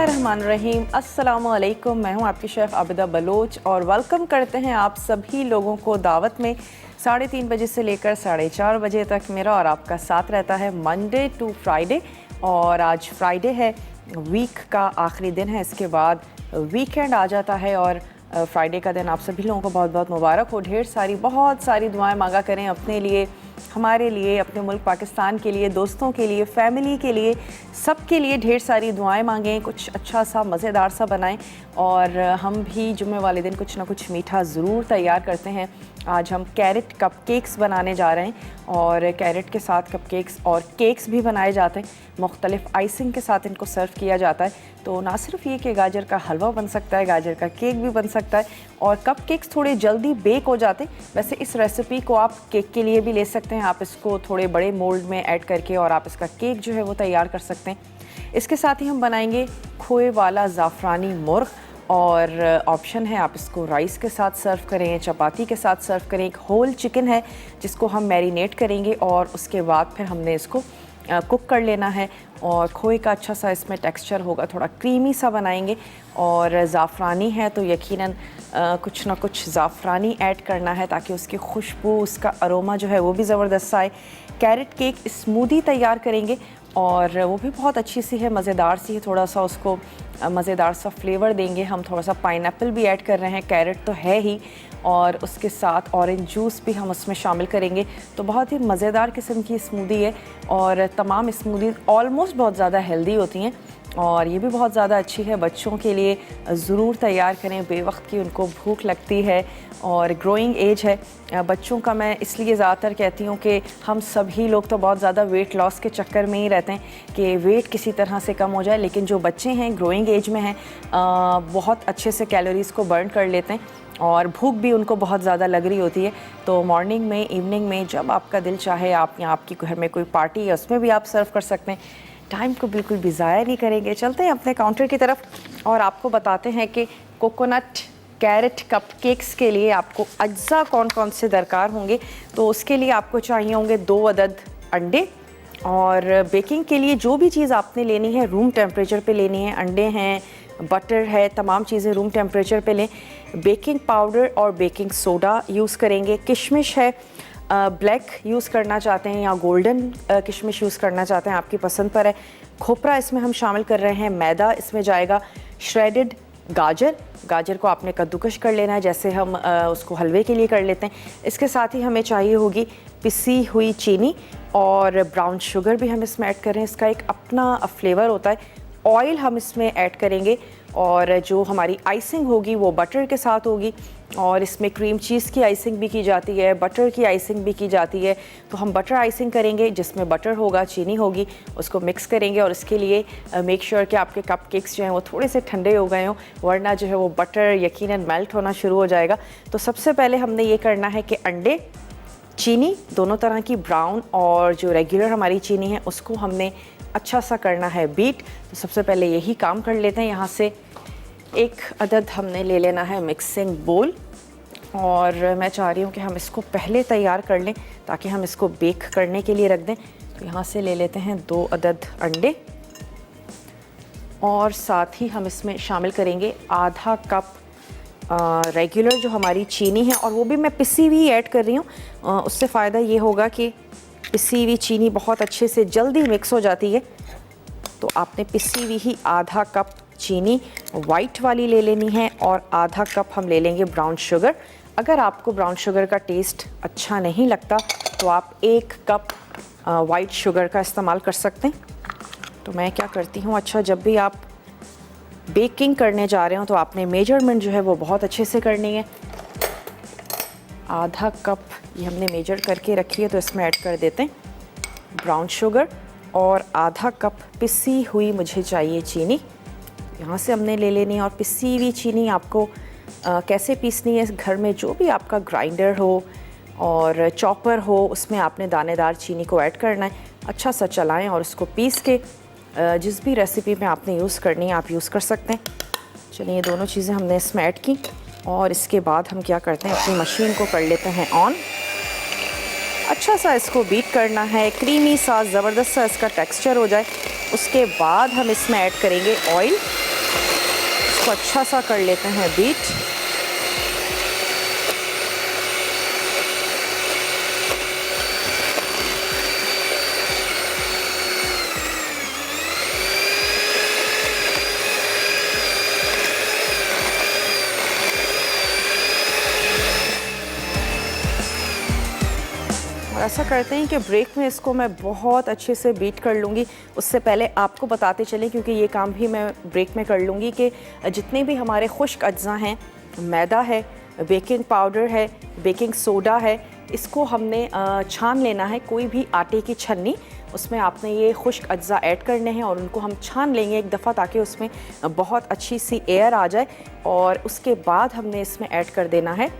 बिस्मिल्लाहिर्रहमानिर्रहीम। अस्सलामुअलैकुम। मैं हूं आपकी शेफ़ आबिदा बलोच और वेलकम करते हैं आप सभी लोगों को दावत में। 3:30 बजे से लेकर 4:30 बजे तक मेरा और आपका साथ रहता है मंडे टू फ्राइडे। और आज फ्राइडे है, वीक का आखिरी दिन है, इसके बाद वीकेंड आ जाता है। और फ्राइडे का दिन आप सभी लोगों को बहुत बहुत मुबारक हो। बहुत सारी दुआएं मांगा करें अपने लिए, हमारे लिए, अपने मुल्क पाकिस्तान के लिए, दोस्तों के लिए, फैमिली के लिए, सब के लिए ढेर सारी दुआएं मांगें। कुछ अच्छा सा मज़ेदार सा बनाएं। और हम भी जुम्मे वाले दिन कुछ ना कुछ मीठा ज़रूर तैयार करते हैं। आज हम कैरेट कपकेक्स बनाने जा रहे हैं और कैरेट के साथ कपकेक्स और केक्स भी बनाए जाते हैं। मुख्तलिफ़ आइसिंग के साथ इनको सर्व किया जाता है। तो ना सिर्फ ये कि गाजर का हलवा बन सकता है, गाजर का केक भी बन सकता है और कपकेक्स थोड़े जल्दी बेक हो जाते हैं। वैसे इस रेसिपी को आप केक के लिए भी ले सकते हैं। आप इसको थोड़े बड़े मोल्ड में ऐड करके और आप इसका केक जो है वो तैयार कर सकते हैं। इसके साथ ही हम बनाएंगे खोए वाला ज़ाफ़रानी मुर्ग और ऑप्शन है, आप इसको राइस के साथ सर्व करें, चपाती के साथ सर्व करें। एक होल चिकन है जिसको हम मैरिनेट करेंगे और उसके बाद फिर हमने इसको कुक कर लेना है और खोए का अच्छा सा इसमें टेक्सचर होगा, थोड़ा क्रीमी सा बनाएंगे। और ज़ाफ़रानी है तो यकीनन कुछ ना कुछ ज़ाफ़रानी ऐड करना है ताकि उसकी खुशबू, उसका अरोमा जो है वो भी ज़बरदस्त आए। कैरेट केक स्मूदी तैयार करेंगे और वो भी बहुत अच्छी सी है, मज़ेदार सी है। थोड़ा सा उसको मज़ेदार सा फ्लेवर देंगे हम। थोड़ा सा पाइनएप्पल भी ऐड कर रहे हैं, कैरेट तो है ही, और उसके साथ ऑरेंज जूस भी हम उसमें शामिल करेंगे। तो बहुत ही मज़ेदार किस्म की स्मूदी है और तमाम स्मूदी ऑलमोस्ट बहुत ज़्यादा हेल्दी होती हैं और ये भी बहुत ज़्यादा अच्छी है। बच्चों के लिए ज़रूर तैयार करें, बेवक्त की उनको भूख लगती है और ग्रोइंग एज है बच्चों का। मैं इसलिए ज़्यादातर कहती हूँ कि हम सभी लोग तो बहुत ज़्यादा वेट लॉस के चक्कर में ही रहते हैं कि वेट किसी तरह से कम हो जाए, लेकिन जो बच्चे हैं ग्रोइंग एज में हैं बहुत अच्छे से कैलोरीज़ को बर्न कर लेते हैं और भूख भी उनको बहुत ज़्यादा लग रही होती है। तो मॉर्निंग में, इवनिंग में, जब आपका दिल चाहे, आप या आपकी घर में कोई पार्टी है उसमें भी आप सर्व कर सकते हैं। टाइम को बिल्कुल भी ज़ाया नहीं करेंगे। चलते हैं अपने काउंटर की तरफ और आपको बताते हैं कि कोकोनट कैरेट कपकेक्स के लिए आपको अज्जा कौन कौन से दरकार होंगे। तो उसके लिए आपको चाहिए होंगे 2 अदद अंडे और बेकिंग के लिए जो भी चीज़ आपने लेनी है रूम टेम्परेचर पे लेनी है। अंडे हैं, बटर है, तमाम चीज़ें रूम टेम्परेचर पे लें। बेकिंग पाउडर और बेकिंग सोडा यूज़ करेंगे। किशमिश है, ब्लैक यूज़ करना चाहते हैं या गोल्डन किशमिश यूज़ करना चाहते हैं, आपकी पसंद पर है। खोपरा इसमें हम शामिल कर रहे हैं। मैदा इसमें जाएगा। श्रेडेड गाजर को आपने कद्दूकश कर लेना है जैसे हम उसको हलवे के लिए कर लेते हैं। इसके साथ ही हमें चाहिए होगी पिसी हुई चीनी और ब्राउन शुगर भी हम इसमें ऐड करें। इसका एक अपना फ्लेवर होता है। ऑयल हम इसमें ऐड करेंगे और जो हमारी आइसिंग होगी वो बटर के साथ होगी और इसमें क्रीम चीज़ की आइसिंग भी की जाती है, बटर की आइसिंग भी की जाती है। तो हम बटर आइसिंग करेंगे जिसमें बटर होगा, चीनी होगी, उसको मिक्स करेंगे। और इसके लिए मेक श्योर कि आपके कपकेक्स जो हैं वो थोड़े से ठंडे हो गए हों, वरना जो है वो बटर यकीनन मेल्ट होना शुरू हो जाएगा। तो सबसे पहले हमने ये करना है कि अंडे, चीनी, दोनों तरह की ब्राउन और जो रेगुलर हमारी चीनी है उसको हमने अच्छा सा करना है बीट। तो सबसे पहले यही काम कर लेते हैं। यहाँ से 1 अदद हमने ले लेना है मिक्सिंग बोल और मैं चाह रही हूँ कि हम इसको पहले तैयार कर लें ताकि हम इसको बेक करने के लिए रख दें। तो यहाँ से ले लेते हैं 2 अदद अंडे और साथ ही हम इसमें शामिल करेंगे आधा कप रेगुलर जो हमारी चीनी है, और वो भी मैं पिसी हुई ऐड कर रही हूँ। उससे फ़ायदा ये होगा कि पिसी हुई चीनी बहुत अच्छे से जल्दी मिक्स हो जाती है। तो आपने पिसी हुई ही आधा कप चीनी वाइट वाली ले लेनी है और आधा कप हम ले लेंगे ब्राउन शुगर। अगर आपको ब्राउन शुगर का टेस्ट अच्छा नहीं लगता तो आप 1 कप वाइट शुगर का इस्तेमाल कर सकते हैं। तो मैं क्या करती हूँ, अच्छा जब भी आप बेकिंग करने जा रहे हो तो आपने मेजरमेंट जो है वो बहुत अच्छे से करनी है। आधा कप ये हमने मेजर करके रखी है तो इसमें ऐड कर देते हैं ब्राउन शुगर और आधा कप पिसी हुई मुझे चाहिए चीनी। यहाँ से हमने ले लेनी है। और पिसी हुई चीनी आपको कैसे पीसनी है, घर में जो भी आपका ग्राइंडर हो और चॉपर हो उसमें आपने दानेदार चीनी को ऐड करना है। अच्छा सा चलाएं और उसको पीस के जिस भी रेसिपी में आपने यूज़ करनी है आप यूज़ कर सकते हैं। चलिए ये दोनों चीज़ें हमने इसमें ऐड की और इसके बाद हम क्या करते हैं, अपनी मशीन को कर लेते हैं ऑन। अच्छा सा इसको बीट करना है, क्रीमी सा ज़बरदस्त सा इसका टेक्सचर हो जाए। उसके बाद हम इसमें ऐड करेंगे ऑयल इसको अच्छा सा कर लेते हैं बीट। और ऐसा करते हैं कि ब्रेक में इसको मैं बहुत अच्छे से बीट कर लूँगी। उससे पहले आपको बताते चलें, क्योंकि ये काम भी मैं ब्रेक में कर लूँगी, कि जितने भी हमारे खुश्क अज्जा हैं, मैदा है, बेकिंग पाउडर है, बेकिंग सोडा है, इसको हमने छान लेना है। कोई भी आटे की छन्नी, उसमें आपने ये खुश्क अज्जा ऐड करने हैं और उनको हम छान लेंगे एक दफ़ा, ताकि उसमें बहुत अच्छी सी एयर आ जाए। और उसके बाद हमने इसमें ऐड कर देना है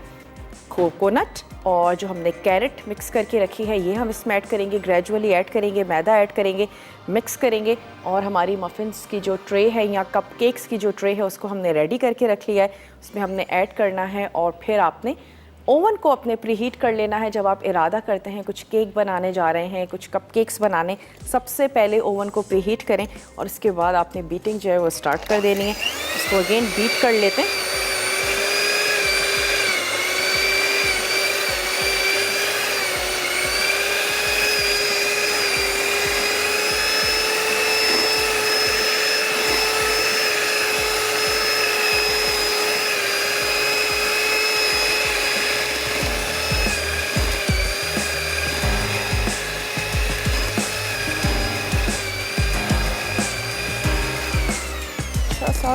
कोकोनट, और जो हमने कैरेट मिक्स करके रखी है ये हम इसमें ऐड करेंगे, ग्रेजुअली ऐड करेंगे, मैदा ऐड करेंगे, मिक्स करेंगे। और हमारी मफ़िन्स की जो ट्रे है या कपकेक्स की जो ट्रे है उसको हमने रेडी करके रख लिया है, उसमें हमने ऐड करना है। और फिर आपने ओवन को अपने प्रीहीट कर लेना है। जब आप इरादा करते हैं कुछ केक बनाने जा रहे हैं, कुछ कपकेक्स बनाने, सबसे पहले ओवन को प्रीहीट करें और उसके बाद आपने बीटिंग जो है वो स्टार्ट कर देनी है। इसको अगेन बीट कर लेते हैं।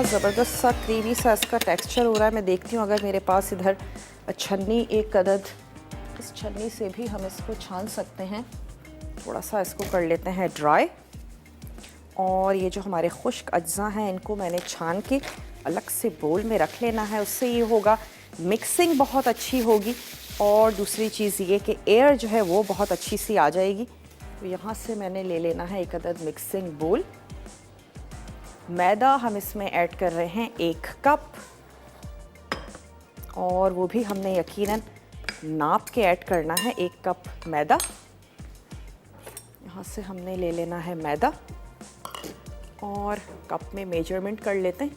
ज़बरदस्त सा क्रीमी सा इसका टेक्सचर हो रहा है। मैं देखती हूँ अगर मेरे पास इधर छन्नी एक अदद, इस छन्नी से भी हम इसको छान सकते हैं। थोड़ा सा इसको कर लेते हैं ड्राई। और ये जो हमारे खुश्क अज्जा हैं इनको मैंने छान के अलग से बोल में रख लेना है। उससे ये होगा मिक्सिंग बहुत अच्छी होगी, और दूसरी चीज़ ये कि एयर जो है वो बहुत अच्छी सी आ जाएगी। तो यहाँ से मैंने ले लेना है एक अदद मिक्सिंग बोल। मैदा हम इसमें ऐड कर रहे हैं 1 कप, और वो भी हमने यकीनन नाप के ऐड करना है 1 कप मैदा। यहाँ से हमने ले लेना है मैदा और कप में मेजरमेंट कर लेते हैं।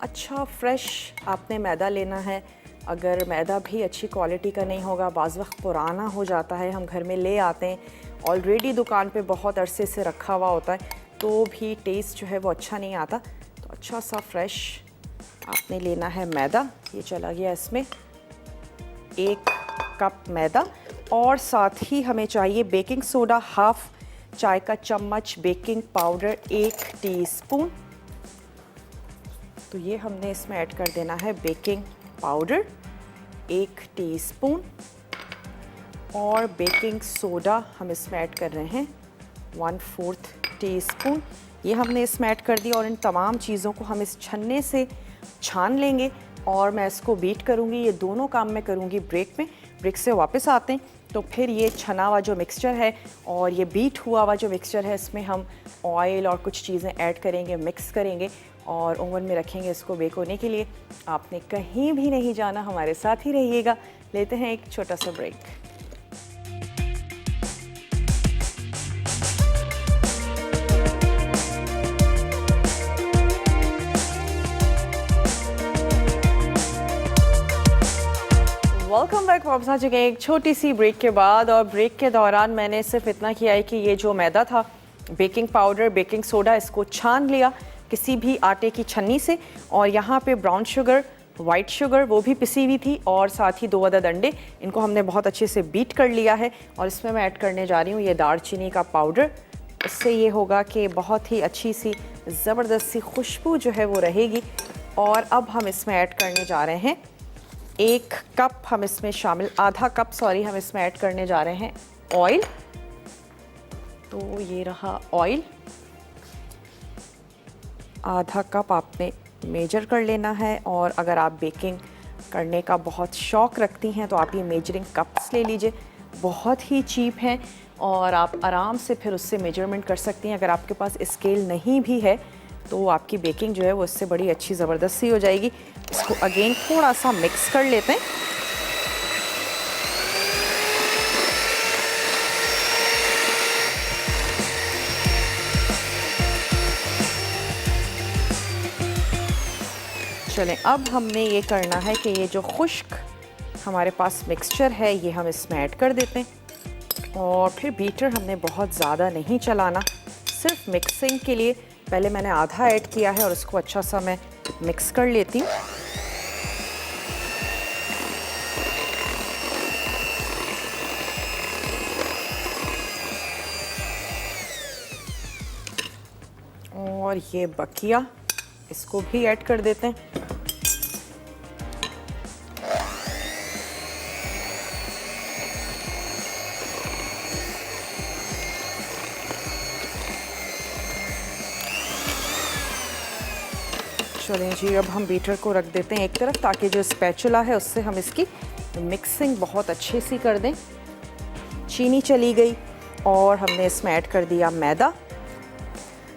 अच्छा फ्रेश आपने मैदा लेना है। अगर मैदा भी अच्छी क्वालिटी का नहीं होगा, बाज़ वक्त पुराना हो जाता है, हम घर में ले आते हैं, ऑलरेडी दुकान पे बहुत अरसे से रखा हुआ होता है, तो भी टेस्ट जो है वो अच्छा नहीं आता। तो अच्छा सा फ्रेश आपने लेना है मैदा। ये चला गया इसमें 1 कप मैदा, और साथ ही हमें चाहिए बेकिंग सोडा 1/2 चाय का चम्मच, बेकिंग पाउडर 1 टीस्पून। तो ये हमने इसमें ऐड कर देना है बेकिंग पाउडर 1 टीस्पून, और बेकिंग सोडा हम इसमें ऐड कर रहे हैं 1/4 टीस्पून। ये हमने इसमें ऐड कर दिया, और इन तमाम चीज़ों को हम इस छन्ने से छान लेंगे और मैं इसको बीट करूँगी। ये दोनों काम मैं करूँगी ब्रेक में। ब्रेक से वापस आते हैं तो फिर ये छना हुआ जो मिक्सचर है और ये बीट हुआ हुआ जो मिक्सचर है, इसमें हम ऑयल और कुछ चीज़ें ऐड करेंगे, मिक्स करेंगे और ओवन में रखेंगे इसको बेक होने के लिए। आपने कहीं भी नहीं जाना, हमारे साथ ही रहिएगा। लेते हैं एक छोटा सा ब्रेक। Welcome back. वापस आ चुके हैं एक छोटी सी ब्रेक के बाद, और ब्रेक के दौरान मैंने सिर्फ इतना किया है कि ये जो मैदा था, बेकिंग पाउडर, बेकिंग सोडा, इसको छान लिया किसी भी आटे की छन्नी से, और यहाँ पे ब्राउन शुगर, वाइट शुगर वो भी पिसी हुई थी, और साथ ही 2 अदद अंडे, इनको हमने बहुत अच्छे से बीट कर लिया है। और इसमें मैं ऐड करने जा रही हूँ ये दालचीनी का पाउडर। इससे ये होगा कि बहुत ही अच्छी सी ज़बरदस्त सी खुशबू जो है वो रहेगी। और अब हम इसमें ऐड करने जा रहे हैं 1 कप, हम इसमें शामिल आधा कप हम इसमें ऐड करने जा रहे हैं ऑयल। तो ये रहा ऑयल, आधा कप आपने मेजर कर लेना है। और अगर आप बेकिंग करने का बहुत शौक़ रखती हैं तो आप ये मेजरिंग कप्स ले लीजिए, बहुत ही चीप हैं और आप आराम से फिर उससे मेजरमेंट कर सकती हैं। अगर आपके पास स्केल नहीं भी है तो आपकी बेकिंग जो है वो इससे बड़ी अच्छी ज़बरदस्त सी हो जाएगी। इसको अगेन थोड़ा सा मिक्स कर लेते हैं। चलें, अब हमने ये करना है कि ये जो खुश्क हमारे पास मिक्सचर है ये हम इसमें ऐड कर देते हैं। और फिर बीटर हमने बहुत ज़्यादा नहीं चलाना, सिर्फ मिक्सिंग के लिए। पहले मैंने आधा ऐड किया है और उसको अच्छा सा मैं मिक्स कर लेती हूँ। और ये बकिया इसको भी ऐड कर देते हैं। चलें जी, अब हम बीटर को रख देते हैं एक तरफ, ताकि जो स्पैचुला है उससे हम इसकी मिक्सिंग बहुत अच्छे से कर दें। चीनी चली गई और हमने इसमें ऐड कर दिया मैदा।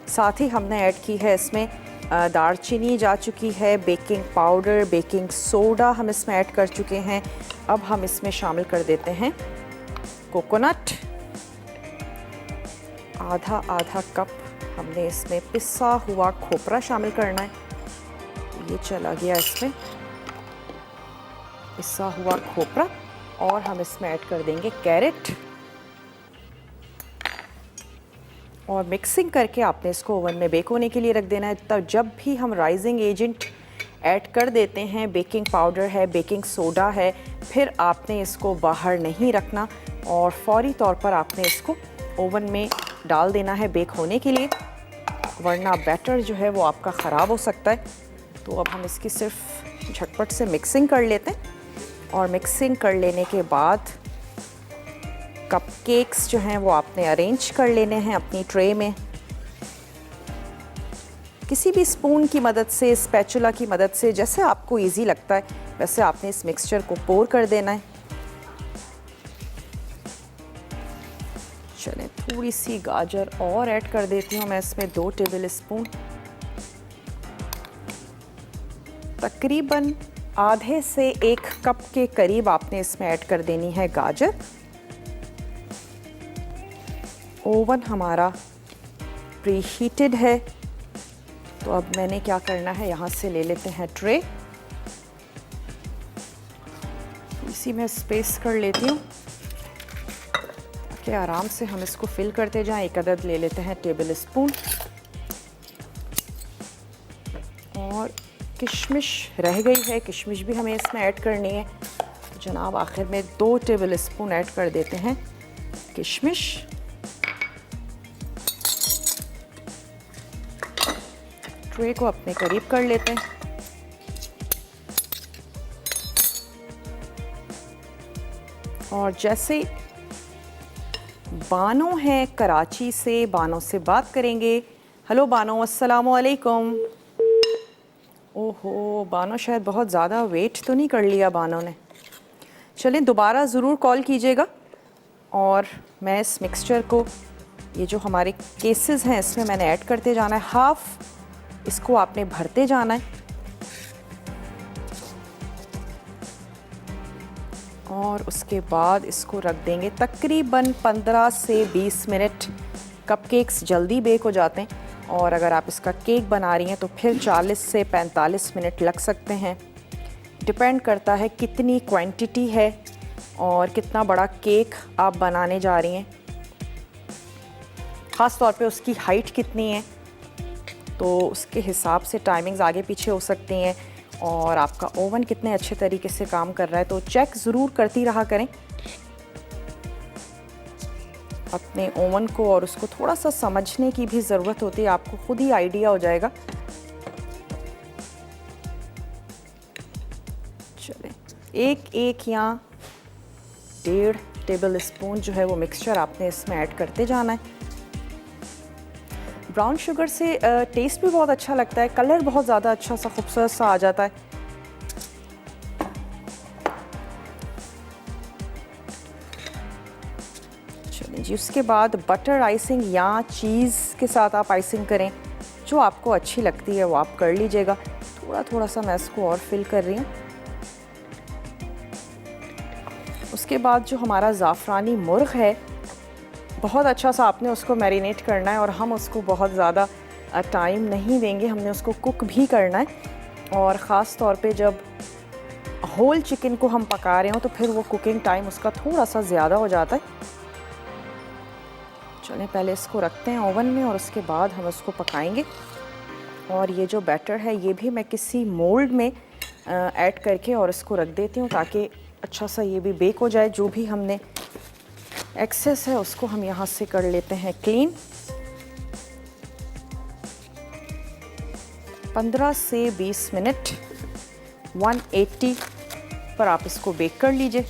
साथ ही हमने ऐड की है इसमें दालचीनी जा चुकी है, बेकिंग पाउडर, बेकिंग सोडा हम इसमें ऐड कर चुके हैं। अब हम इसमें शामिल कर देते हैं कोकोनट। आधा आधा कप हमने इसमें पिसा हुआ खोपरा शामिल करना है। ये चला गया इसमें पिसा हुआ खोपरा। और हम इसमें ऐड कर देंगे कैरेट। और मिक्सिंग करके आपने इसको ओवन में बेक होने के लिए रख देना है। तब जब भी हम राइजिंग एजेंट ऐड कर देते हैं, बेकिंग पाउडर है, बेकिंग सोडा है, फिर आपने इसको बाहर नहीं रखना और फौरी तौर पर आपने इसको ओवन में डाल देना है बेक होने के लिए, वरना बैटर जो है वो आपका ख़राब हो सकता है। तो अब हम इसकी सिर्फ झटपट से मिक्सिंग कर लेते हैं। और मिक्सिंग कर लेने के बाद कपकेक्स जो हैं वो आपने अरेंज कर लेने हैं अपनी ट्रे में। किसी भी स्पून की मदद से, स्पैचुला की मदद से, जैसे आपको इजी लगता है वैसे आपने इस मिक्सचर को पोर कर देना है। चलें, थोड़ी सी गाजर और ऐड कर देती हूँ मैं इसमें, 2 टेबल स्पून। तकरीबन आधे से 1 कप के करीब आपने इसमें ऐड कर देनी है गाजर। ओवन हमारा प्री हीटेड है, तो अब मैंने क्या करना है, यहाँ से ले लेते हैं ट्रे। इसी में स्पेस कर लेती हूँ ताकि आराम से हम इसको फिल करते जाएं। एक अदद ले लेते हैं टेबल स्पून। और किशमिश रह गई है, किशमिश भी हमें इसमें ऐड करनी है। तो जनाब आखिर में 2 टेबल स्पून ऐड कर देते हैं किशमिश। ट्रे को अपने करीब कर लेते हैं। और जैसे बानो है कराची से, बानो से बात करेंगे। हेलो बानो, अस्सलाम वालेकुम। ओहो, बानो शायद बहुत ज़्यादा वेट तो नहीं कर लिया बानो ने। चलें, दोबारा ज़रूर कॉल कीजिएगा। और मैं इस मिक्सचर को, ये जो हमारे केसेस हैं इसमें मैंने ऐड करते जाना है। हाफ इसको आपने भरते जाना है। और उसके बाद इसको रख देंगे तकरीबन 15 से 20 मिनट। कपकेक्स जल्दी बेक हो जाते हैं, और अगर आप इसका केक बना रही हैं तो फिर 40 से 45 मिनट लग सकते हैं। डिपेंड करता है कितनी क्वांटिटी है और कितना बड़ा केक आप बनाने जा रही हैं, ख़ास तौर पे उसकी हाइट कितनी है, तो उसके हिसाब से टाइमिंग्स आगे पीछे हो सकती हैं। और आपका ओवन कितने अच्छे तरीके से काम कर रहा है, तो चेक ज़रूर करती रहा करें अपने ओवन को। और उसको थोड़ा सा समझने की भी ज़रूरत होती है, आपको खुद ही आइडिया हो जाएगा। चलें, एक या 1.5 टेबल स्पून जो है वो मिक्सचर आपने इसमें ऐड करते जाना है। ब्राउन शुगर से टेस्ट भी बहुत अच्छा लगता है, कलर बहुत ज़्यादा अच्छा सा खूबसूरत सा आ जाता है। चलिए जी, उसके बाद बटर आइसिंग या चीज़ के साथ आप आइसिंग करें, जो आपको अच्छी लगती है वो आप कर लीजिएगा। थोड़ा थोड़ा सा मैं इसको और फिल कर रही हूँ। उसके बाद जो हमारा ज़ाफ़रानी मुर्ग है, बहुत अच्छा सा आपने उसको मैरिनेट करना है। और हम उसको बहुत ज़्यादा टाइम नहीं देंगे, हमने उसको कुक भी करना है। और ख़ास तौर पे जब होल चिकन को हम पका रहे हो तो फिर वो कुकिंग टाइम उसका थोड़ा सा ज़्यादा हो जाता है। चलें पहले इसको रखते हैं ओवन में और उसके बाद हम इसको पकाएंगे। और ये जो बैटर है ये भी मैं किसी मोल्ड में ऐड करके और इसको रख देती हूँ ताकि अच्छा सा ये भी बेक हो जाए। जो भी हमने एक्सेस है उसको हम यहाँ से कर लेते हैं क्लीन। 15 से 20 मिनट 180 पर आप इसको बेक कर लीजिए।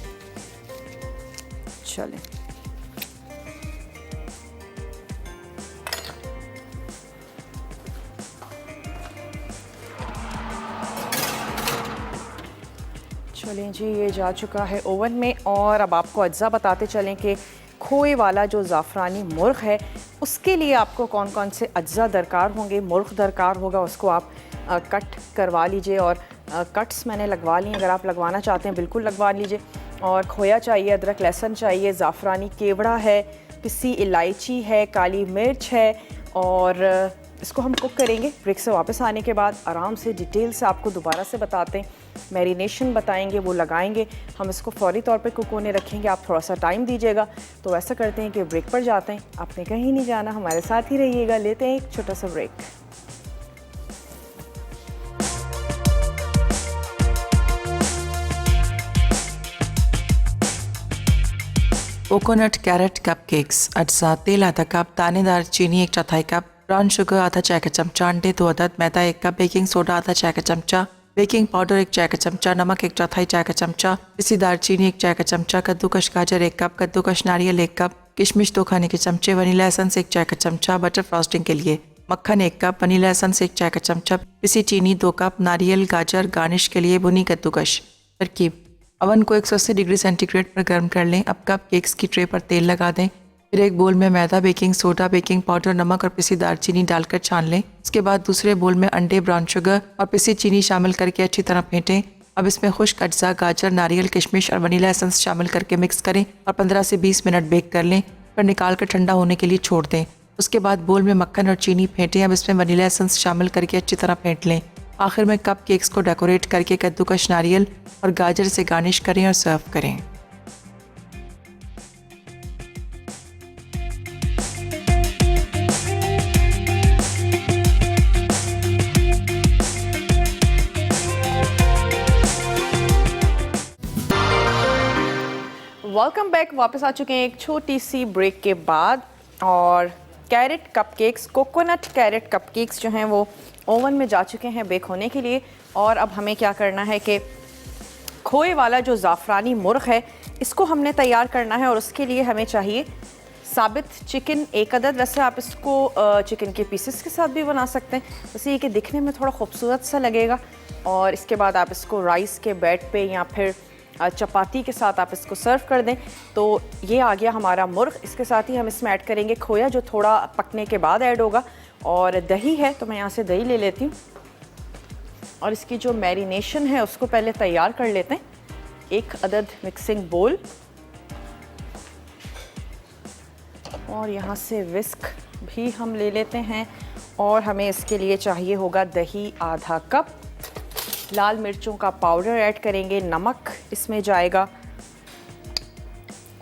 चलें चलें जी, ये जा चुका है ओवन में। और अब आपको अज्जा बताते चलें कि खोए वाला जो ज़ाफ़रानी मुर्ग़ है उसके लिए आपको कौन कौन से अज्जा दरकार होंगे। मुर्ग़ दरकार होगा, उसको आप कट करवा लीजिए और कट्स मैंने लगवा ली। अगर आप लगवाना चाहते हैं बिल्कुल लगवा लीजिए। और खोया चाहिए, अदरक लहसुन चाहिए, ज़ाफ़रानी केवड़ा है, पिसी इलायची है, काली मिर्च है। और इसको हम कुक करेंगे। ब्रेक से वापस आने के बाद आराम से डिटेल से आपको दोबारा से बताते हैं, मैरिनेशन बताएंगे, वो लगाएंगे। हम इसको फौरी तौर पे कुक होने रखेंगे, आप थोड़ा सा टाइम दीजिएगा। तो ऐसा करते हैं कि ब्रेक पर जाते हैं। आपने कहीं नहीं जाना, हमारे साथ ही रहिएगा। लेते हैं एक छोटा सा ब्रेक। कोकोनट कैरेट कपकेक्स अज्जा तेल आधा कप, दानेदार चीनी 1/4 कप, ब्राउन शुगर आधा चाय का चमचा, अंडे 2 अदद, मैदा 1 कप, बेकिंग सोडा आधा चाय का चमचा, बेकिंग पाउडर 1 चाय का चमचा, नमक 1/4 चाय का चमचा, पिसी दालचीनी 1 चाय का चमचा, कद्दूकश गाजर 1 कप, कद्दूकश नारियल 1 कप, किशमिश 2 खाने के चमचे, वनीला एसेंस 1 चाय का चमचा, बटर फ्रॉस्टिंग के लिए मक्खन 1 कप, वनीला एसेंस 1 चाय का चमचा, पिसी चीनी 2 कप, नारियल, गाजर, गार्निश के लिए भुनी कद्दूकश। तरकीब: अवन को 180 डिग्री सेंटीग्रेड पर गर्म कर लें। अब कप केक्स की ट्रे पर तेल लगा दें। फिर एक बोल में मैदा, बेकिंग सोडा, बेकिंग पाउडर, नमक और पिसी दालचीनी डालकर छान लें। इसके बाद दूसरे बोल में अंडे, ब्राउन शुगर और पिसी चीनी शामिल करके अच्छी तरह फेंटें। अब इसमें खुश्क अज्जा, गाजर, नारियल, किशमिश और वनीला एसेंस शामिल करके मिक्स करें और 15 से 20 मिनट बेक कर लें। फिर निकाल कर ठंडा होने के लिए छोड़ दें। उसके बाद बोल में मक्खन और चीनी फेंटें। अब इसमें वनीला एसेंस शामिल करके अच्छी तरह फेंट लें। आखिर में कप केक्स को डेकोरेट करके कद्दूकश नारियल और गाजर से गार्निश करें और सर्व करें। Welcome back. वापस आ चुके हैं एक छोटी सी ब्रेक के बाद। और carrot cupcakes, coconut carrot cupcakes जो हैं वो ओवन में जा चुके हैं बेक होने के लिए। और अब हमें क्या करना है कि खोए वाला जो ज़ाफ़रानी मुर्ग़ है इसको हमने तैयार करना है। और उसके लिए हमें चाहिए साबित चिकन 1 अदद। वैसे आप इसको चिकन के पीसेस के साथ भी बना सकते हैं, वैसे ये कि दिखने में थोड़ा खूबसूरत सा लगेगा। और इसके बाद आप इसको राइस के बेड पे या फिर चपाती के साथ आप इसको सर्व कर दें। तो ये आ गया हमारा मुर्ग़। इसके साथ ही हम इसमें ऐड करेंगे खोया जो थोड़ा पकने के बाद ऐड होगा। और दही है तो मैं यहाँ से दही ले लेती हूँ और इसकी जो मैरिनेशन है उसको पहले तैयार कर लेते हैं। 1 अदद मिक्सिंग बोल और यहाँ से विस्क भी हम ले लेते हैं। और हमें इसके लिए चाहिए होगा दही आधा कप, लाल मिर्चों का पाउडर ऐड करेंगे, नमक इसमें जाएगा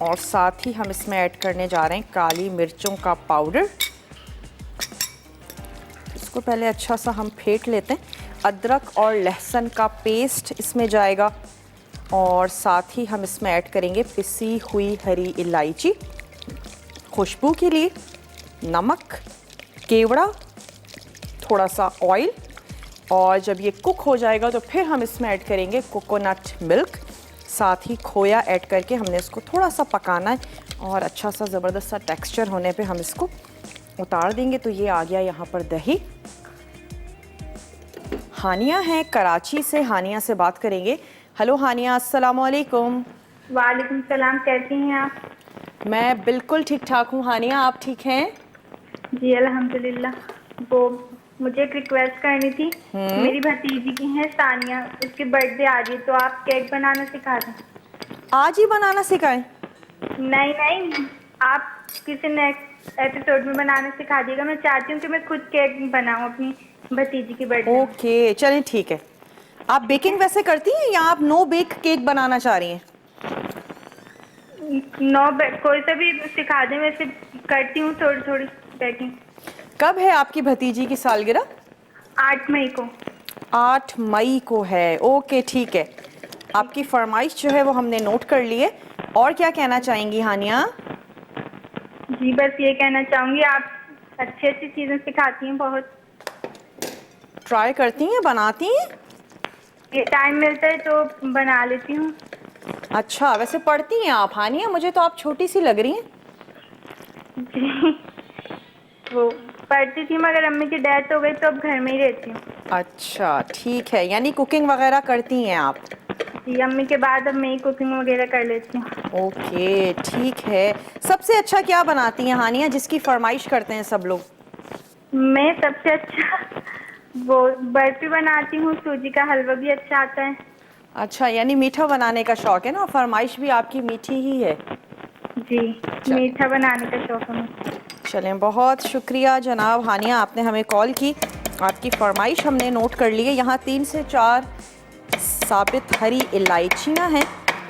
और साथ ही हम इसमें ऐड करने जा रहे हैं काली मिर्चों का पाउडर। इसको पहले अच्छा सा हम फेंट लेते हैं। अदरक और लहसुन का पेस्ट इसमें जाएगा और साथ ही हम इसमें ऐड करेंगे पिसी हुई हरी इलायची, खुशबू के लिए नमक, केवड़ा, थोड़ा सा ऑयल। और जब ये कुक हो जाएगा तो फिर हम इसमें ऐड करेंगे कोकोनट मिल्क, साथ ही खोया ऐड करके हमने इसको थोड़ा सा पकाना है और अच्छा सा ज़बरदस्त सा टेक्सचर होने पे हम इसको उतार देंगे। तो ये आ गया यहाँ पर दही। हानिया है कराची से, हानिया से बात करेंगे। हेलो हानिया, अस्सलाम वालेकुम। वालेकुम सलाम, कैसी हैं आप? मैं बिल्कुल ठीक ठाक हूँ हानिया, आप ठीक हैं? जी अल्हम्दुलिल्लाह। वो मुझे एक रिक्वेस्ट करनी थी। मेरी भतीजी की है सानिया, उसकी बर्थडे आ रही है, तो आप केक बनाना सिखा दें। आज ही बनाना सिखाएं? नहीं नहीं, आप किसी नेक्स्ट एपिसोड में बनाना सिखा दीजिएगा। मैं चाहती हूँ कि मैं खुद केक बनाऊँ अपनी भतीजी की बर्थडे। ओके चलें ठीक है। आप बेकिंग वैसे करती हैं या आप नो बेक केक बनाना चाह रही हैं? कोई सा भी सिखा दें, वैसे करती हूँ थोड़ी थोड़ी बेकिंग। कब है आपकी भतीजी की सालगिरह? 8 मई को। 8 मई को है, ओके ठीक है। आपकी फरमाइश जो है वो हमने नोट कर ली है। और क्या कहना चाहेंगी हानिया? जी बस ये कहना चाहूँगी, आप अच्छी अच्छी चीज़ें सिखाती हैं बहुत। ट्राई करती हैं, बनाती हैं? ये टाइम मिलता है तो बना लेती हूँ। अच्छा, वैसे पढ़ती हैं आप हानिया? मुझे तो आप छोटी सी लग रही हैं। जी वो पढ़ती थी मगर अम्मी की डेथ हो गई तो अब घर में ही रहती हूँ। अच्छा ठीक है, यानी कुकिंग वगैरह करती हैं आप? जी अम्मी के बाद अब मैं ही कुकिंग वगैरह कर लेती हूँ। ओके ठीक है। सबसे अच्छा क्या बनाती हैं हानिया, जिसकी फरमाइश करते हैं सब लोग? मैं सबसे अच्छा वो बर्फी बनाती हूँ, सूजी का हलवा भी अच्छा आता है। अच्छा, यानी मीठा बनाने का शौक है ना, फरमाइश भी आपकी मीठी ही है। जी मीठा बनाने का शौक है मुझे। चलें, बहुत शुक्रिया जनाब हानिया, आपने हमें कॉल की। आपकी फरमाइश हमने नोट कर ली है। यहाँ 3 से 4 साबित हरी इलायचियाँ हैं,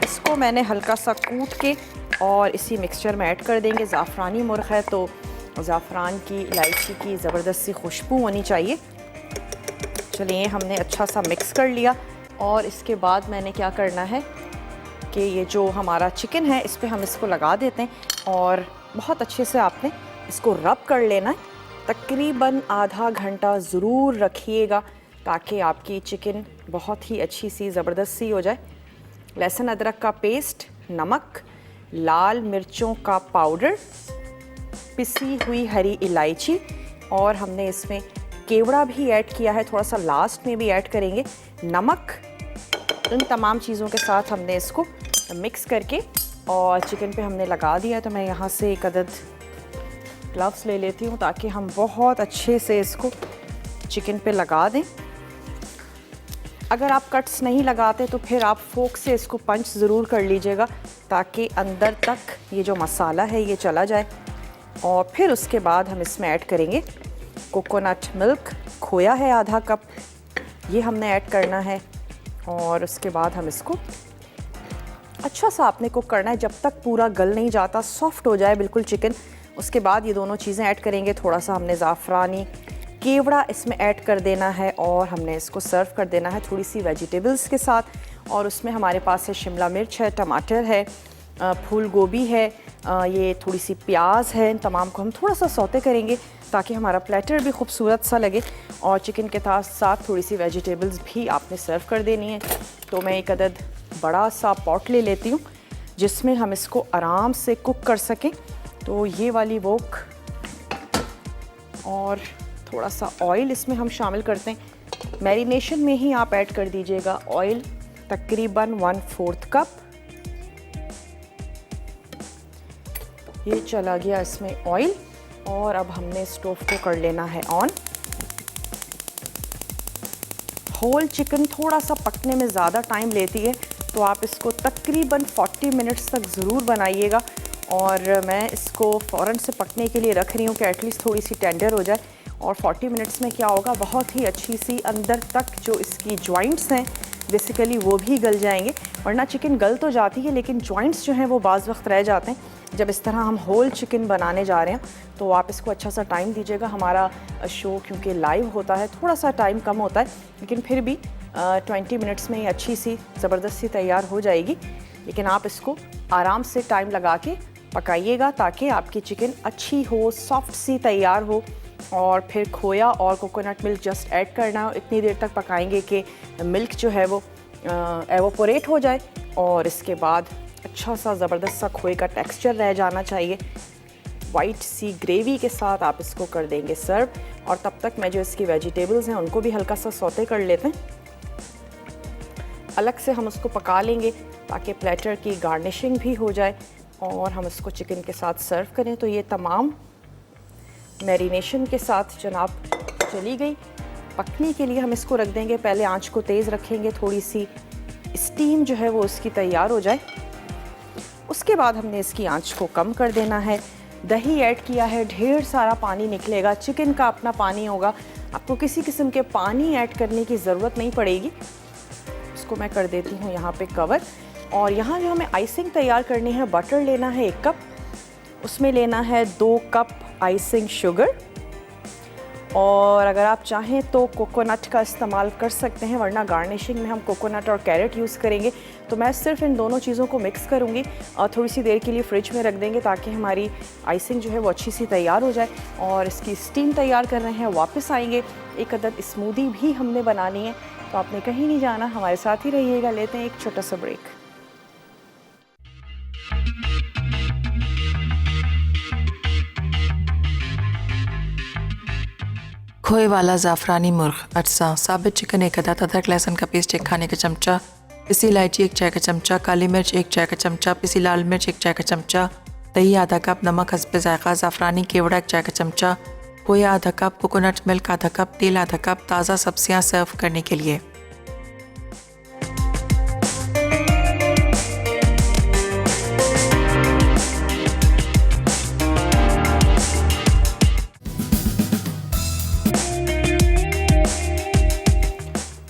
इसको मैंने हल्का सा कूट के और इसी मिक्सचर में ऐड कर देंगे। ज़ाफ़रानी मुर्ग़ है तो ज़ाफ़रान की, इलायची की ज़बरदस्त सी खुशबू होनी चाहिए। चलिए, हमने अच्छा सा मिक्स कर लिया और इसके बाद मैंने क्या करना है कि ये जो हमारा चिकन है इस पर हम इसको लगा देते हैं और बहुत अच्छे से आपने इसको रब कर लेना है। तकरीबन आधा घंटा ज़रूर रखिएगा ताकि आपकी चिकन बहुत ही अच्छी सी ज़बरदस्त सी हो जाए। लहसुन अदरक का पेस्ट, नमक, लाल मिर्चों का पाउडर, पिसी हुई हरी इलायची और हमने इसमें केवड़ा भी ऐड किया है, थोड़ा सा लास्ट में भी ऐड करेंगे, नमक। इन तमाम चीज़ों के साथ हमने इसको मिक्स करके और चिकन पे हमने लगा दिया। तो मैं यहाँ से एक अदद ग्लव्स ले लेती हूँ ताकि हम बहुत अच्छे से इसको चिकन पे लगा दें। अगर आप कट्स नहीं लगाते तो फिर आप फोक से इसको पंच ज़रूर कर लीजिएगा ताकि अंदर तक ये जो मसाला है ये चला जाए। और फिर उसके बाद हम इसमें ऐड करेंगे कोकोनट मिल्क, खोया है आधा कप, ये हमने ऐड करना है। और उसके बाद हम इसको अच्छा सा आपने कुक करना है जब तक पूरा गल नहीं जाता, सॉफ्ट हो जाए बिल्कुल चिकन। उसके बाद ये दोनों चीज़ें ऐड करेंगे। थोड़ा सा हमने ज़ाफ़रानी केवड़ा इसमें ऐड कर देना है और हमने इसको सर्व कर देना है थोड़ी सी वेजिटेबल्स के साथ। और उसमें हमारे पास है शिमला मिर्च है, टमाटर है, फूल गोभी है, ये थोड़ी सी प्याज है। इन तमाम को हम थोड़ा सा सौते करेंगे ताकि हमारा प्लेटर भी खूबसूरत सा लगे। और चिकन के साथ थोड़ी सी वेजिटेबल्स भी आपने सर्व कर देनी है। तो मैं एक अदद बड़ा सा पॉट ले लेती हूँ जिसमें हम इसको आराम से कुक कर सकें। तो ये वाली वोक और थोड़ा सा ऑयल इसमें हम शामिल करते हैं। मैरिनेशन में ही आप ऐड कर दीजिएगा ऑयल, तकरीबन 1/4 कप। ये चला गया इसमें ऑयल और अब हमने स्टोव को कर लेना है ऑन। होल चिकन थोड़ा सा पकने में ज़्यादा टाइम लेती है तो आप इसको तकरीबन 40 मिनट्स तक ज़रूर बनाइएगा। और मैं इसको फ़ौरन से पकने के लिए रख रही हूँ कि एटलीस्ट थोड़ी सी टेंडर हो जाए। और 40 मिनट्स में क्या होगा, बहुत ही अच्छी सी अंदर तक जो इसकी जॉइंट्स हैं बेसिकली वो भी गल जाएंगे। वरना चिकन गल तो जाती है लेकिन जॉइंट्स जो हैं वो बाज़ वक्त रह जाते हैं। जब इस तरह हम होल चिकन बनाने जा रहे हैं तो आप इसको अच्छा सा टाइम दीजिएगा। हमारा शो क्योंकि लाइव होता है थोड़ा सा टाइम कम होता है लेकिन फिर भी 20 मिनट्स में ही अच्छी सी ज़बरदस्त सी तैयार हो जाएगी। लेकिन आप इसको आराम से टाइम लगा के पकाइएगा ताकि आपकी चिकन अच्छी हो, सॉफ्ट सी तैयार हो। और फिर खोया और कोकोनट मिल्क जस्ट ऐड करना है। इतनी देर तक पकाएंगे कि मिल्क जो है वो एवोपोरेट हो जाए और इसके बाद अच्छा सा ज़बरदस्त सा खोए का टेक्सचर रह जाना चाहिए। वाइट सी ग्रेवी के साथ आप इसको कर देंगे सर्व। और तब तक मैं जो इसकी वेजिटेबल्स हैं उनको भी हल्का सा सौते कर लेते हैं। अलग से हम उसको पका लेंगे ताकि प्लेटर की गार्निशिंग भी हो जाए और हम इसको चिकन के साथ सर्व करें। तो ये तमाम मैरिनेशन के साथ जनाब चली गई। पकने के लिए हम इसको रख देंगे, पहले आंच को तेज़ रखेंगे, थोड़ी सी स्टीम जो है वो उसकी तैयार हो जाए। उसके बाद हमने इसकी आंच को कम कर देना है। दही ऐड किया है, ढेर सारा पानी निकलेगा, चिकन का अपना पानी होगा, आपको किसी किस्म के पानी ऐड करने की ज़रूरत नहीं पड़ेगी। इसको मैं कर देती हूँ यहाँ पे कवर। और यहाँ जो हमें आइसिंग तैयार करनी है, बटर लेना है 1 कप, उसमें लेना है 2 कप आइसिंग शुगर, और अगर आप चाहें तो कोकोनट का इस्तेमाल कर सकते हैं, वरना गार्निशिंग में हम कोकोनट और कैरेट यूज़ करेंगे। तो मैं सिर्फ इन दोनों चीज़ों को मिक्स करूँगी और थोड़ी सी देर के लिए फ्रिज में रख देंगे ताकि हमारी आइसिंग जो है वो अच्छी सी तैयार हो जाए। और इसकी स्टीम तैयार कर रहे हैं, वापस आएंगे। एक अदद स्मूदी भी हमने बनानी है, तो आपने कहीं नहीं जाना, हमारे साथ ही रहिएगा। लेते हैं एक छोटा सा ब्रेक। खोए वाला ज़ाफ़रानी मुर्ग, अटसा, साबित चिकन 1 अदद, अदरक लहसुन का पेस्ट 1 खाने का चमचा, पिसी इलायची 1 चाय का चमचा, काली मिर्च 1 चाय का चमचा, पिसी लाल मिर्च 1 चाय का चमचा, दही आधा कप, नमक हस्बे ज़ायक़ा, ज़ाफ़रानी केवड़ा 1 चाय का चमचा, खोया आधा कप, कोकोनट मिल्क आधा कप, तेल आधा कप, ताज़ा सब्जियां सर्व करने के लिए।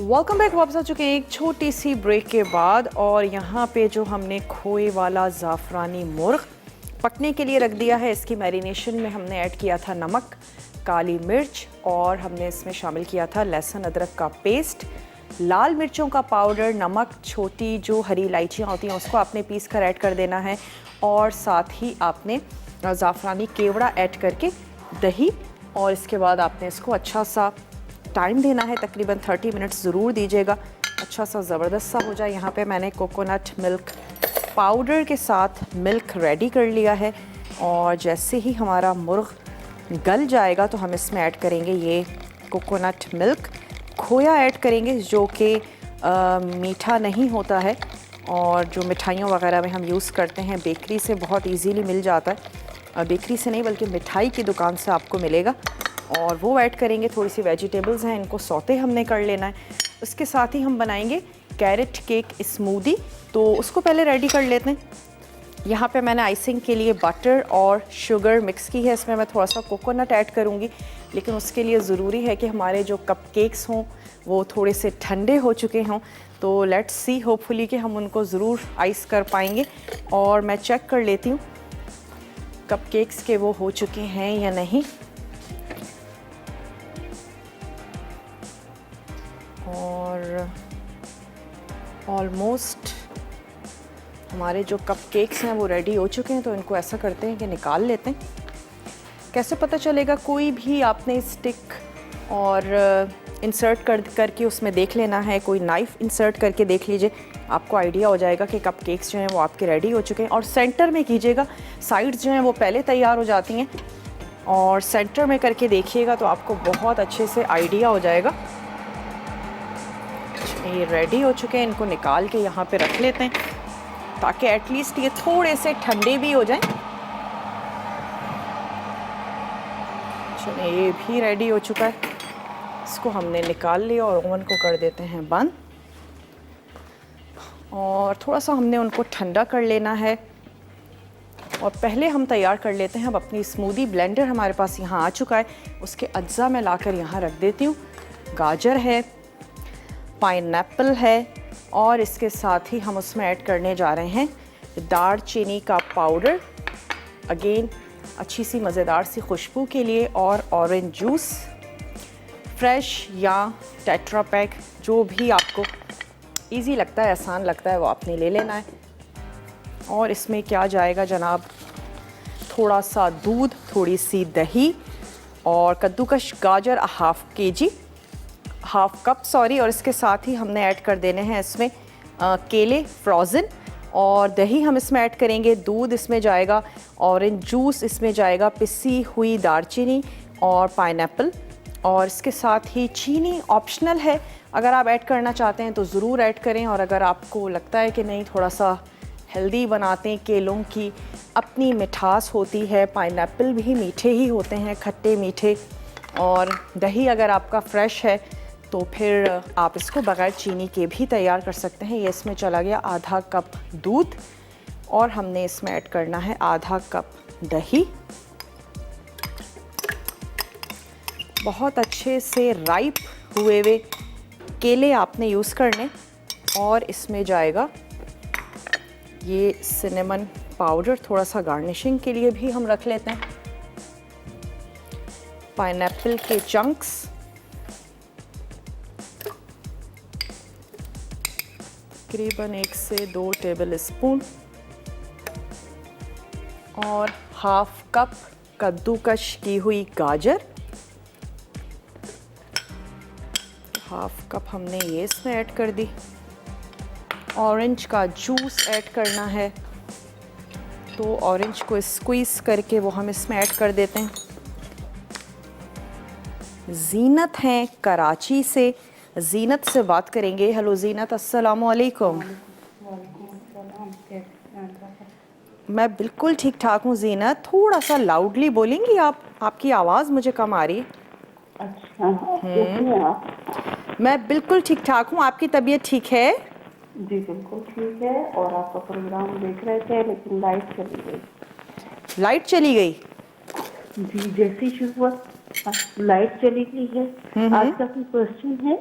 Welcome back. वापस आ चुके हैं एक छोटी सी ब्रेक के बाद, और यहाँ पे जो हमने खोए वाला ज़ाफ़रानी मुर्ग पकने के लिए रख दिया है, इसकी मैरिनेशन में हमने ऐड किया था नमक, काली मिर्च, और हमने इसमें शामिल किया था लहसुन अदरक का पेस्ट, लाल मिर्चों का पाउडर, नमक, छोटी जो हरी इलायचियाँ होती हैं उसको आपने पीस कर ऐड कर देना है, और साथ ही आपने ज़ाफ़रानी केवड़ा ऐड करके दही, और इसके बाद आपने इसको अच्छा सा टाइम देना है, तकरीबन 30 मिनट्स ज़रूर दीजिएगा, अच्छा सा ज़बरदस्त सा हो जाए। यहाँ पे मैंने कोकोनट मिल्क पाउडर के साथ मिल्क रेडी कर लिया है, और जैसे ही हमारा मुर्ग गल जाएगा तो हम इसमें ऐड करेंगे ये कोकोनट मिल्क, खोया ऐड करेंगे जो कि मीठा नहीं होता है, और जो मिठाइयों वगैरह में हम यूज़ करते हैं, बेकरी से बहुत इजीली मिल जाता है, बेकरी से नहीं बल्कि मिठाई की दुकान से आपको मिलेगा, और वो ऐड करेंगे। थोड़ी सी वेजिटेबल्स हैं, इनको सौते हमने कर लेना है। उसके साथ ही हम बनाएंगे कैरेट केक स्मूदी, तो उसको पहले रेडी कर लेते हैं। यहाँ पे मैंने आइसिंग के लिए बटर और शुगर मिक्स की है, इसमें मैं थोड़ा सा कोकोनट ऐड करूँगी, लेकिन उसके लिए ज़रूरी है कि हमारे जो कपकेक्स हों वो थोड़े से ठंडे हो चुके हों। तो लेट्स सी, होपफुली कि हम उनको ज़रूर आइस कर पाएंगे, और मैं चेक कर लेती हूँ कपकेक्स के वो हो चुके हैं या नहीं। और ऑलमोस्ट हमारे जो कपकेक्स हैं वो रेडी हो चुके हैं, तो इनको ऐसा करते हैं कि निकाल लेते हैं। कैसे पता चलेगा? कोई भी आपने स्टिक और इंसर्ट करके उसमें देख लेना है, कोई नाइफ़ इंसर्ट करके देख लीजिए, आपको आइडिया हो जाएगा कि कपकेक्स जो हैं वो आपके रेडी हो चुके हैं। और सेंटर में कीजिएगा, साइड्स जो हैं वो पहले तैयार हो जाती हैं, और सेंटर में करके देखिएगा तो आपको बहुत अच्छे से आइडिया हो जाएगा। ये रेडी हो चुके हैं, इनको निकाल के यहाँ पे रख लेते हैं ताकि एटलीस्ट ये थोड़े से ठंडे भी हो जाएं। चलिए, ये भी रेडी हो चुका है, इसको हमने निकाल लिया और ओवन को कर देते हैं बंद। और थोड़ा सा हमने उनको ठंडा कर लेना है, और पहले हम तैयार कर लेते हैं अब अपनी स्मूदी। ब्लेंडर हमारे पास यहाँ आ चुका है, उसके अज्जा मैं लाकर यहाँ रख देती हूँ। गाजर है, पाइनएप्पल है, और इसके साथ ही हम उसमें ऐड करने जा रहे हैं दालचीनी का पाउडर, अगेन अच्छी सी मज़ेदार सी खुशबू के लिए, और ऑरेंज जूस फ्रेश या टेट्रा पैक, जो भी आपको इजी लगता है, आसान लगता है, वो आपने ले लेना है। और इसमें क्या जाएगा जनाब, थोड़ा सा दूध, थोड़ी सी दही, और कद्दूकश गाजर हाफ कप, और इसके साथ ही हमने ऐड कर देने हैं इसमें केले फ्रोज़न, और दही हम इसमें ऐड करेंगे, दूध इसमें जाएगा, ऑरेंज जूस इसमें जाएगा, पिसी हुई दालचीनी और पाइनएप्पल, और इसके साथ ही चीनी ऑप्शनल है, अगर आप ऐड करना चाहते हैं तो ज़रूर ऐड करें, और अगर आपको लगता है कि नहीं थोड़ा सा हेल्दी बनाते हैं, केलों की अपनी मिठास होती है, पाइनएप्पल भी मीठे ही होते हैं, खट्टे मीठे, और दही अगर आपका फ्रेश है तो फिर आप इसको बगैर चीनी के भी तैयार कर सकते हैं। ये इसमें चला गया आधा कप दूध, और हमने इसमें ऐड करना है आधा कप दही। बहुत अच्छे से राइप हुए हुए केले आपने यूज़ करने, और इसमें जाएगा ये सिनेमन पाउडर, थोड़ा सा गार्निशिंग के लिए भी हम रख लेते हैं। पाइनएप्पल के चंक्स, तकरीबन 1 से 2 टेबल स्पून, और हाफ कप कद्दूकश की हुई गाजर, हाफ कप हमने ये इसमें ऐड कर दी। ऑरेंज का जूस ऐड करना है, तो ऑरेंज को स्क्वीज़ करके वो हम इसमें ऐड कर देते हैं। जीनत हैं कराची से, जीनत से बात करेंगे। हेलो जीनत, अस्सलामु अलैकुम। मैं बिल्कुल ठीक ठाक हूँ जीनत, थोड़ा सा लाउडली बोलेंगी आप, आपकी आवाज़ मुझे कम आ रही है। अच्छा, कैसी हैं आप? मैं बिल्कुल ठीक ठाक हूँ, आपकी तबीयत ठीक है? जी बिल्कुल ठीक है। और आपका प्रोग्राम देख रहे थे लेकिन लाइट चली गई। लाइट चली गई? जी, जैसी शुरू लाइट चली गई है। आज का कोई क्वेश्चन है?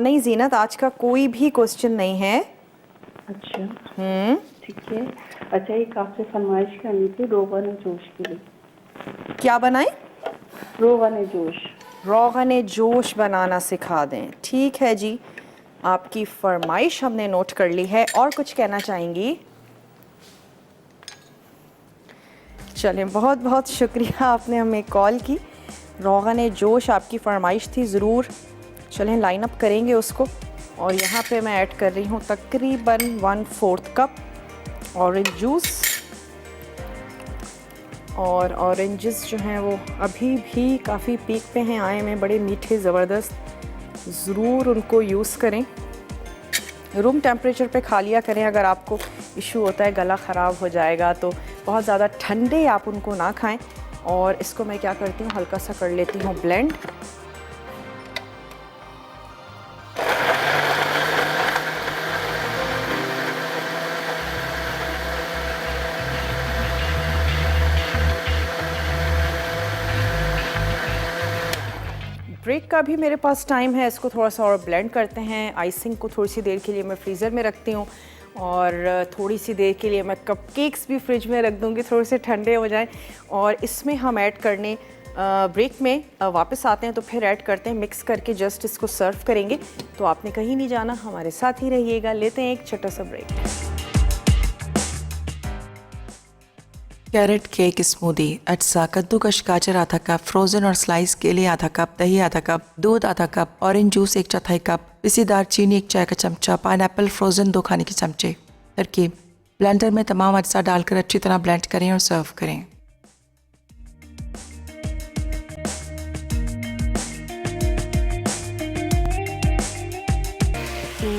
नहीं जीनत, आज का कोई भी क्वेश्चन नहीं है। अच्छा, ठीक है। अच्छा, एक आपसे फरमाइश करनी थी रोगन जोश के लिए। क्या बनाएं? रोगन जोश। रोगन जोश बनाना सिखा दें, ठीक है जी, आपकी फरमाइश हमने नोट कर ली है। और कुछ कहना चाहेंगी? चलें, बहुत बहुत शुक्रिया, आपने हमें कॉल की। रोगन जोश आपकी फरमाइश थी, ज़रूर चलें लाइन अप करेंगे उसको। और यहाँ पे मैं ऐड कर रही हूँ तकरीबन 1/4 कप ऑरेंज जूस। और ऑरेंजेस जो हैं वो अभी भी काफ़ी पीक पे हैं, आए में बड़े मीठे ज़बरदस्त, ज़रूर उनको यूज़ करें। रूम टेम्परेचर पे खा लिया करें। अगर आपको इशू होता है गला ख़राब हो जाएगा तो बहुत ज़्यादा ठंडे आप उनको ना खाएं। और इसको मैं क्या करती हूँ, हल्का सा कर लेती हूँ ब्लेंड। ब्रेक का भी मेरे पास टाइम है, इसको थोड़ा सा और ब्लेंड करते हैं। आइसिंग को थोड़ी सी देर के लिए मैं फ्रीज़र में रखती हूँ, और थोड़ी सी देर के लिए मैं कपकेक्स भी फ्रिज में रख दूँगी, थोड़े से ठंडे हो जाएं। और इसमें हम ऐड करने ब्रेक में वापस आते हैं तो फिर ऐड करते हैं, मिक्स करके जस्ट इसको सर्व करेंगे। तो आपने कहीं नहीं जाना, हमारे साथ ही रहिएगा। लेते हैं एक छोटा सा ब्रेक। कैरेट केक स्मूदी, अज्जा कद्दूकश गाजर आधा कप, फ्रोज़न और स्लाइस केले आधा कप, दही आधा कप, दूध आधा कप, ऑरेंज जूस 1/4 कप, पिसी दालचीनी 1 चाय का चमचा, पाइनएप्पल फ्रोज़न 2 खाने के चमचे। तरकीब: ब्लेंडर में तमाम अज्जा डालकर अच्छी तरह ब्लेंड करें और सर्व करें।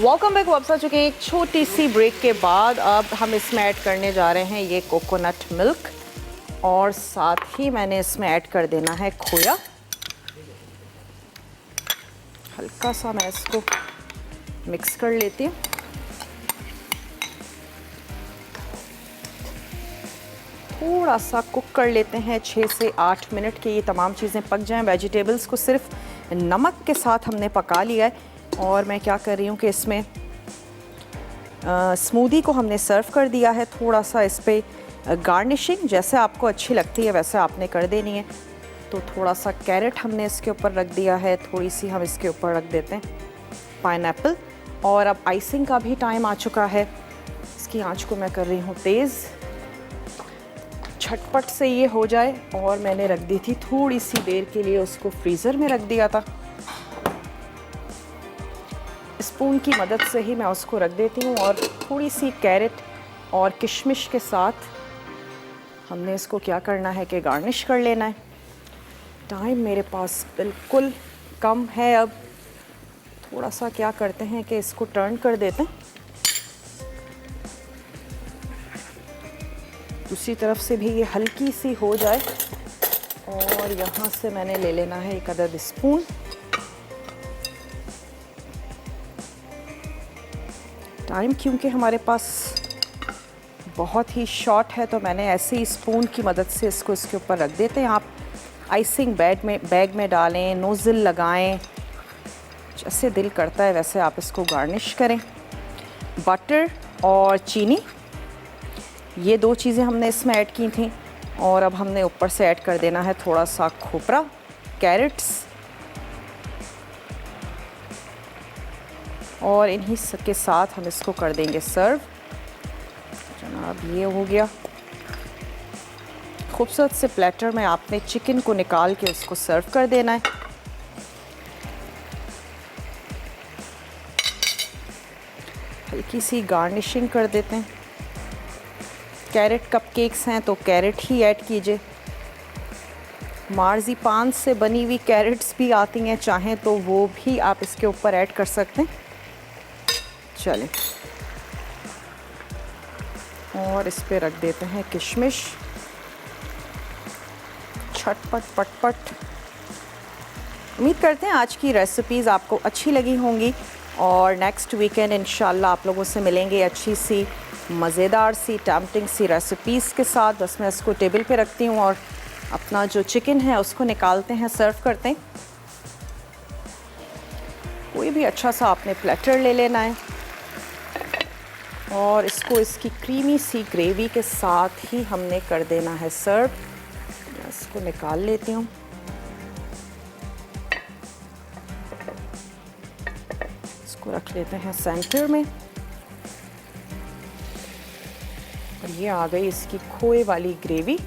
Welcome back. वापस आ चुके हैं एक छोटी सी ब्रेक के बाद। अब हम इसमें ऐड करने जा रहे हैं ये कोकोनट मिल्क, और साथ ही मैंने इसमें ऐड कर देना है खोया। हल्का सा मैं इसको मिक्स कर लेती हूँ। थोड़ा सा कुक कर लेते हैं 6 से 8 मिनट के, ये तमाम चीज़ें पक जाएं। वेजिटेबल्स को सिर्फ नमक के साथ हमने पका लिया है। और मैं क्या कर रही हूँ कि इसमें स्मूदी को हमने सर्व कर दिया है। थोड़ा सा इस पर गार्निशिंग जैसे आपको अच्छी लगती है वैसे आपने कर देनी है। तो थोड़ा सा कैरेट हमने इसके ऊपर रख दिया है, थोड़ी सी हम इसके ऊपर रख देते हैं पाइनएप्पल। और अब आइसिंग का भी टाइम आ चुका है। इसकी आंच को मैं कर रही हूँ तेज़, झटपट से ये हो जाए। और मैंने रख दी थी थोड़ी सी देर के लिए, उसको फ्रीज़र में रख दिया था। स्पून की मदद से ही मैं उसको रख देती हूँ। और थोड़ी सी कैरेट और किशमिश के साथ हमने इसको क्या करना है कि गार्निश कर लेना है। टाइम मेरे पास बिल्कुल कम है। अब थोड़ा सा क्या करते हैं कि इसको टर्न कर देते हैं, दूसरी तरफ से भी ये हल्की सी हो जाए। और यहाँ से मैंने ले लेना है 1 अदद स्पून। टाइम क्योंकि हमारे पास बहुत ही शॉर्ट है तो मैंने ऐसे ही स्पून की मदद से इसको इसके ऊपर रख देते हैं। आप आइसिंग बैग में डालें, नोज़ल लगाएं, जैसे दिल करता है वैसे आप इसको गार्निश करें। बटर और चीनी, ये 2 चीज़ें हमने इसमें ऐड की थी। और अब हमने ऊपर से ऐड कर देना है थोड़ा सा खोपरा, कैरेट्स, और इन्हीं के साथ हम इसको कर देंगे सर्व। जनाब ये हो गया। खूबसूरत से प्लेटर में आपने चिकन को निकाल के उसको सर्व कर देना है। हल्की सी गार्निशिंग कर देते हैं। कैरेट कपकेक्स हैं तो कैरेट ही ऐड कीजिए। मार्ज़ीपान से बनी हुई कैरेट्स भी आती हैं, चाहें तो वो भी आप इसके ऊपर ऐड कर सकते हैं। चलें, और इस पे रख देते हैं किशमिश। छटपट पटपट। उम्मीद करते हैं आज की रेसिपीज़ आपको अच्छी लगी होंगी और नेक्स्ट वीकेंड इंशाल्लाह आप लोगों से मिलेंगे अच्छी सी मज़ेदार सी टेम्पटिंग सी रेसिपीज़ के साथ। बस मैं इसको टेबल पे रखती हूँ और अपना जो चिकन है उसको निकालते हैं, सर्व करते हैं। कोई भी अच्छा सा आपने प्लेटर ले लेना है और इसको इसकी क्रीमी सी ग्रेवी के साथ ही हमने कर देना है सर्व। मैं इसको निकाल लेती हूँ। इसको रख लेते हैं सेंटर में। और ये आ गई इसकी खोए वाली ग्रेवी।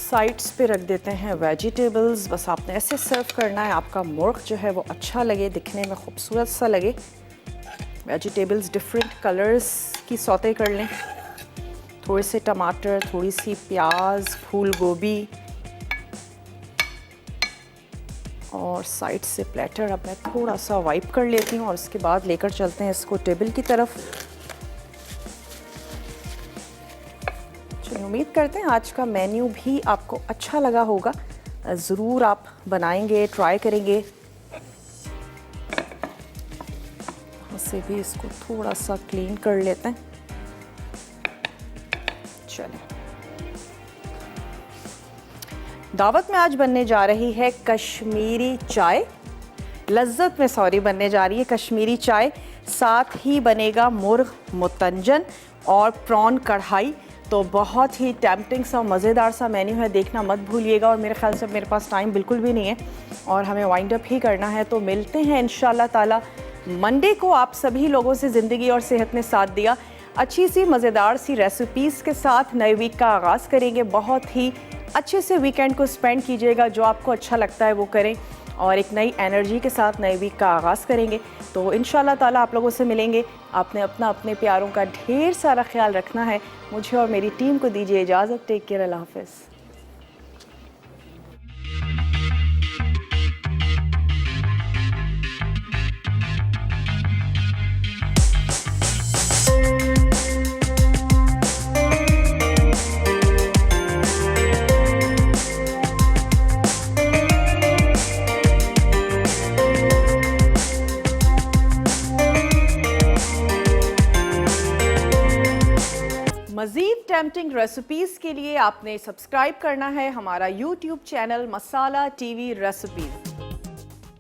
साइड्स पे रख देते हैं वेजिटेबल्स। बस आपने ऐसे सर्व करना है, आपका मुर्ग जो है वो अच्छा लगे, दिखने में खूबसूरत सा लगे। वेजिटेबल्स डिफरेंट कलर्स की सौते कर लें। थोड़े से टमाटर, थोड़ी सी प्याज, फूल गोभी, और साइड से प्लेटर अब मैं थोड़ा सा वाइप कर लेती हूँ और उसके बाद लेकर चलते हैं इसको टेबल की तरफ। उम्मीद करते हैं आज का मेन्यू भी आपको अच्छा लगा होगा। ज़रूर आप बनाएंगे, ट्राई करेंगे। यहाँ से भी इसको थोड़ा सा क्लीन कर लेते हैं। चलें, दावत में आज बनने जा रही है कश्मीरी चाय। लज्जत में सॉरी बनने जा रही है कश्मीरी चाय। साथ ही बनेगा मुर्ग मुतंजन और प्रॉन कढ़ाई। तो बहुत ही टेम्पटिंग सा मज़ेदार सा मेन्यू है, देखना मत भूलिएगा। और मेरे ख्याल से मेरे पास टाइम बिल्कुल भी नहीं है और हमें वाइंड अप ही करना है। तो मिलते हैं इंशाल्लाह ताला मंडे को। आप सभी लोगों से ज़िंदगी और सेहत ने साथ दिया। अच्छी सी मज़ेदार सी रेसिपीज़ के साथ नए वीक का आगाज़ करेंगे। बहुत ही अच्छे से वीकेंड को स्पेंड कीजिएगा, जो आपको अच्छा लगता है वो करें और एक नई एनर्जी के साथ नए वीक का आगाज़ करेंगे। तो इंशाल्लाह ताला आप लोगों से मिलेंगे। आपने अपने प्यारों का ढेर सारा ख्याल रखना है। मुझे और मेरी टीम को दीजिए इजाज़त। टेक केयर, अल्लाह हाफ़िज़। मज़ीद टेम्पटिंग रेसिपीज़ के लिए आपने सब्सक्राइब करना है हमारा YouTube चैनल मसाला TV रेसिपीज़।